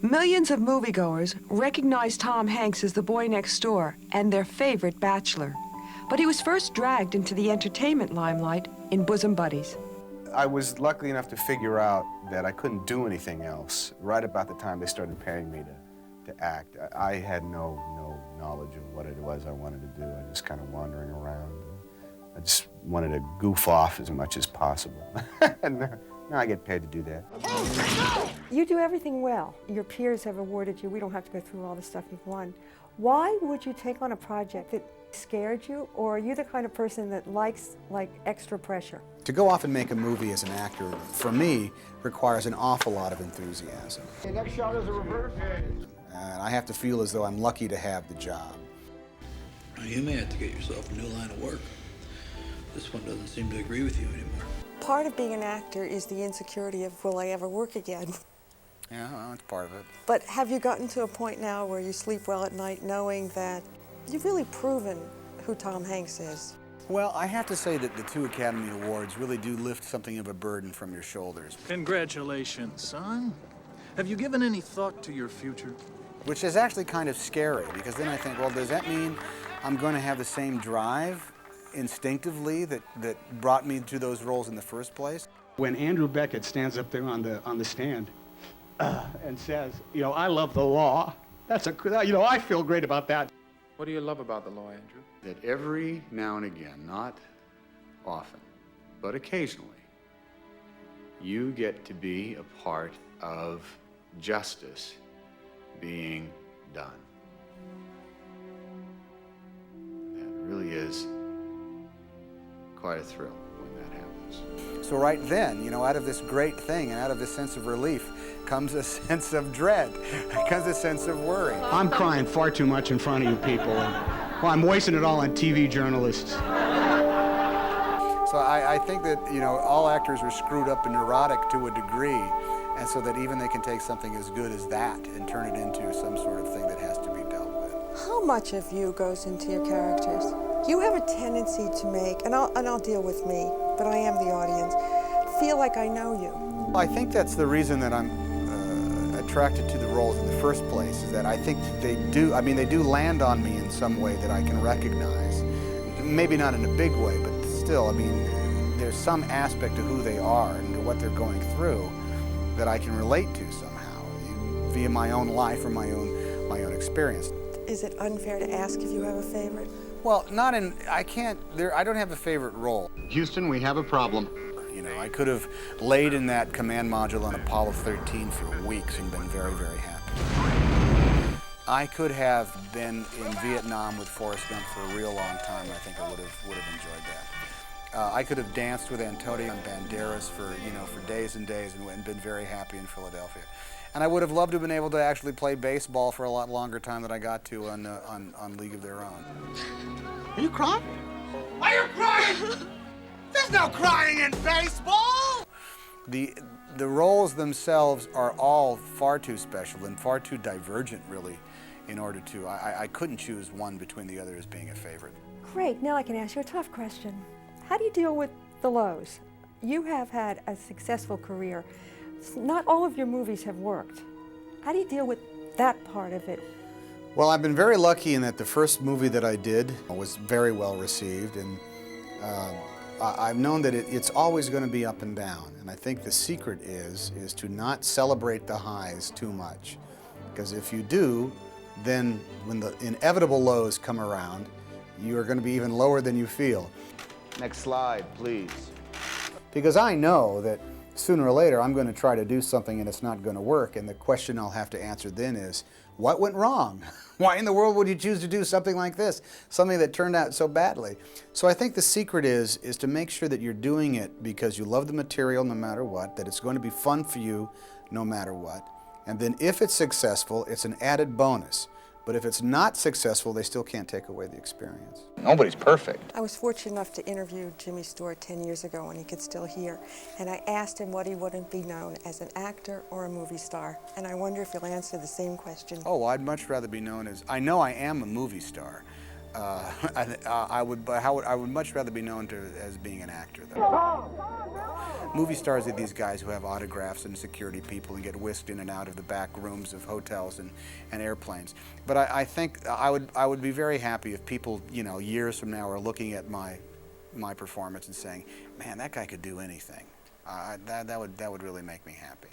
Millions of moviegoers recognize Tom Hanks as the boy next door and their favorite bachelor. But he was first dragged into the entertainment limelight in Bosom Buddies. I was lucky enough to figure out that I couldn't do anything else right about the time they started paying me to act. I had no knowledge of what it was I wanted to do. I was just kind of wandering around. I just wanted to goof off as much as possible. And now I get paid to do that. You do everything well. Your peers have awarded you. We don't have to go through all the stuff you've won. Why would you take on a project that scared you, or are you the kind of person that likes extra pressure? To go off and make a movie as an actor, for me, requires an awful lot of enthusiasm. The next shot is a reverse. And I have to feel as though I'm lucky to have the job. You may have to get yourself a new line of work. This one doesn't seem to agree with you anymore. Part of being an actor is the insecurity of, will I ever work again? Yeah, well, it's part of it. But have you gotten to a point now where you sleep well at night knowing that you've really proven who Tom Hanks is? Well, I have to say that the 2 Academy Awards really do lift something of a burden from your shoulders. Congratulations, son. Have you given any thought to your future? Which is actually kind of scary, because then I think, well, does that mean I'm going to have the same drive instinctively that brought me to those roles in the first place? When Andrew Beckett stands up there on the stand and says, you know, I love the law, I feel great about that. What do you love about the law, Andrew? That every now and again, not often, but occasionally, you get to be a part of justice being done. That really is quite a thrill when that happens. So right then, you know, out of this great thing and out of this sense of relief comes a sense of dread, comes a sense of worry. I'm crying far too much in front of you people, and well, I'm wasting it all on TV journalists. So I think that, you know, all actors are screwed up and neurotic to a degree, and so that even they can take something as good as that and turn it into some sort of thing that has to be dealt with. How much of you goes into your characters? You have a tendency to make, and I'll deal with me, but I am the audience, feel like I know you. I think that's the reason that I'm attracted to the roles in the first place, is that I think they do land on me in some way that I can recognize. Maybe not in a big way, but still, I mean, there's some aspect of who they are and what they're going through that I can relate to somehow, via my own life or my own experience. Is it unfair to ask if you have a favorite? Well, I don't have a favorite role. Houston, we have a problem. You know, I could have laid in that command module on Apollo 13 for weeks and been very, very happy. I could have been in Vietnam with Forrest Gump for a real long time. I think I would have enjoyed that. I could have danced with Antonio Banderas for days and days and been very happy in Philadelphia. And I would have loved to have been able to actually play baseball for a lot longer time than I got to on League of Their Own. Are you crying? Are you crying? There's no crying in baseball! The roles themselves are all far too special and far too divergent, really, in order to. I couldn't choose one between the other as being a favorite. Great, now I can ask you a tough question. How do you deal with the lows? You have had a successful career. Not all of your movies have worked. How do you deal with that part of it? Well, I've been very lucky in that the first movie that I did was very well received, and I've known that it's always going to be up and down. And I think the secret is to not celebrate the highs too much. Because if you do, then when the inevitable lows come around, you are going to be even lower than you feel. Next slide, please. Because I know that sooner or later I'm going to try to do something and it's not going to work, and the question I'll have to answer then is, what went wrong? Why in the world would you choose to do something like this? Something that turned out so badly. So I think the secret is to make sure that you're doing it because you love the material no matter what, that it's going to be fun for you no matter what. And then if it's successful, it's an added bonus. But if it's not successful, they still can't take away the experience. Nobody's perfect. I was fortunate enough to interview Jimmy Stewart 10 years ago when he could still hear, and I asked him what he wouldn't be known as, an actor or a movie star. And I wonder if you'll answer the same question. Oh, I'd much rather be known as, I know I am a movie star. I would much rather be known as being an actor, though. Movie stars are these guys who have autographs and security people and get whisked in and out of the back rooms of hotels and airplanes. But I think I would be very happy if people, you know, years from now are looking at my performance and saying, man, that guy could do anything. That would really make me happy.